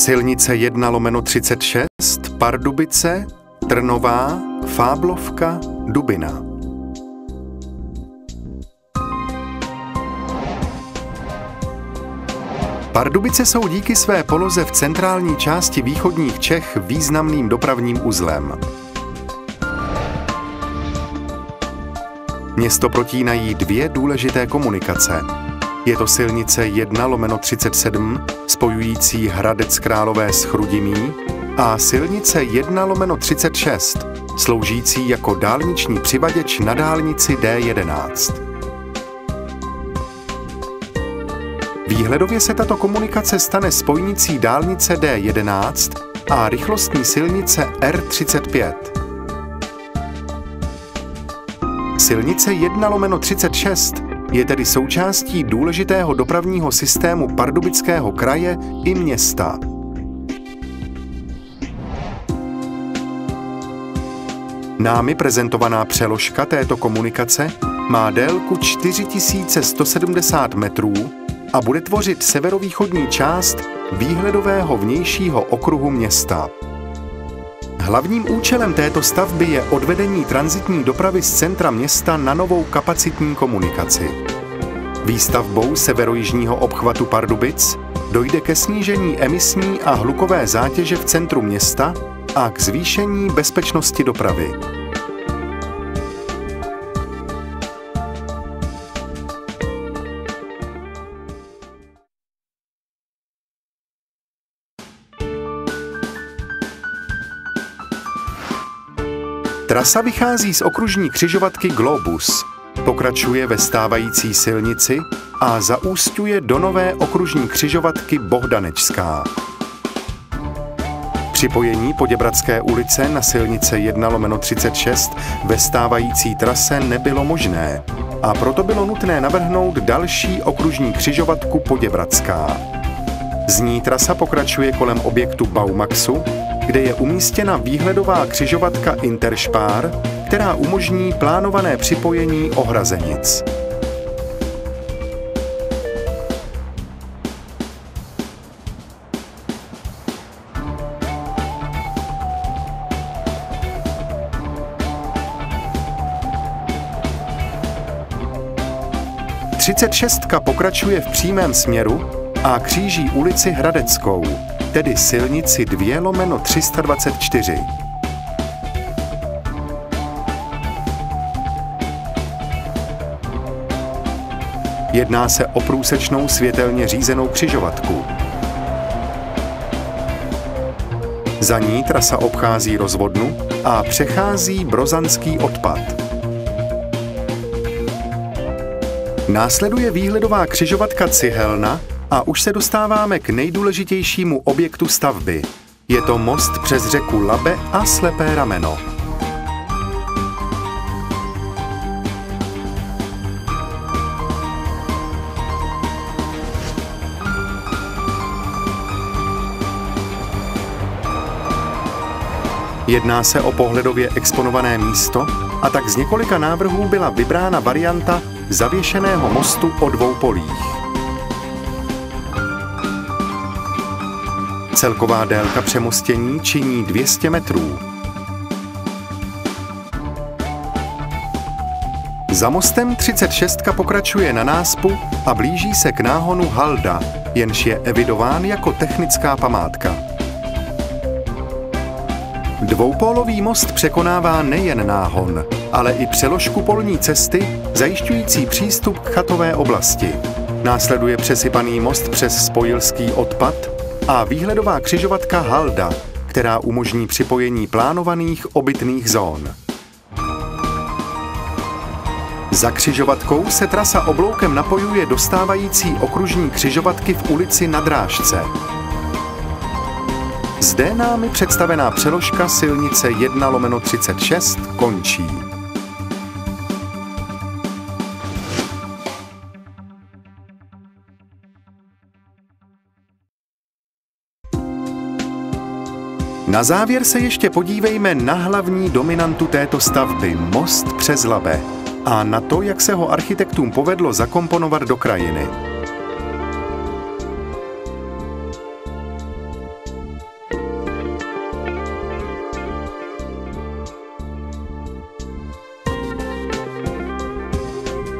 Silnice 1/36, Pardubice, Trnová, Fáblovka, Dubina. Pardubice jsou díky své poloze v centrální části východních Čech významným dopravním uzlem. Město protínají dvě důležité komunikace. Je to silnice 1/37 spojující Hradec Králové s Chrudimí a silnice 1/36 sloužící jako dálniční přivaděč na dálnici D11. Výhledově se tato komunikace stane spojnicí dálnice D11 a rychlostní silnice R35. Silnice 1/36 je tedy součástí důležitého dopravního systému Pardubického kraje i města. Námi prezentovaná přeložka této komunikace má délku 4170 metrů a bude tvořit severovýchodní část výhledového vnějšího okruhu města. Hlavním účelem této stavby je odvedení tranzitní dopravy z centra města na novou kapacitní komunikaci. Výstavbou severojižního obchvatu Pardubic dojde ke snížení emisní a hlukové zátěže v centru města a k zvýšení bezpečnosti dopravy. Trasa vychází z okružní křižovatky Globus, pokračuje ve stávající silnici a zaúsťuje do nové okružní křižovatky Bohdanečská. Připojení Poděbradské ulice na silnice 1/36 ve stávající trase nebylo možné a proto bylo nutné navrhnout další okružní křižovatku Poděbradská. Z ní trasa pokračuje kolem objektu Baumaxu, kde je umístěna výhledová křižovatka Interspar, která umožní plánované připojení Ohrazenic. Třicetšestka pokračuje v přímém směru a kříží ulici Hradeckou, tedy silnici 2/324. Jedná se o průsečnou světelně řízenou křižovatku. Za ní trasa obchází rozvodnu a přechází Brozanský odpad. Následuje výhledová křižovatka Cihelna a už se dostáváme k nejdůležitějšímu objektu stavby. Je to most přes řeku Labe a Slepé rameno. Jedná se o pohledově exponované místo a tak z několika návrhů byla vybrána varianta zavěšeného mostu o dvou polích. Celková délka přemostění činí 200 metrů. Za mostem 36 pokračuje na náspu a blíží se k náhonu Halda, jenž je evidován jako technická památka. Dvoupólový most překonává nejen náhon, ale i přeložku polní cesty, zajišťující přístup k chatové oblasti. Následuje přesypaný most přes Spojilský odpad a výhledová křižovatka Halda, která umožní připojení plánovaných obytných zón. Za křižovatkou se trasa obloukem napojuje do stávající okružní křižovatky v ulici Na Drážce. Zde námi představená přeložka silnice 1/36 končí. Na závěr se ještě podívejme na hlavní dominantu této stavby, most přes Labe, a na to, jak se ho architektům povedlo zakomponovat do krajiny.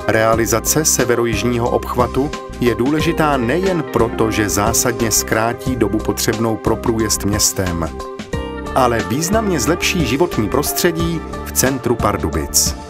Realizace severojižního obchvatu je důležitá nejen proto, že zásadně zkrátí dobu potřebnou pro průjezd městem, ale významně zlepší životní prostředí v centru Pardubic.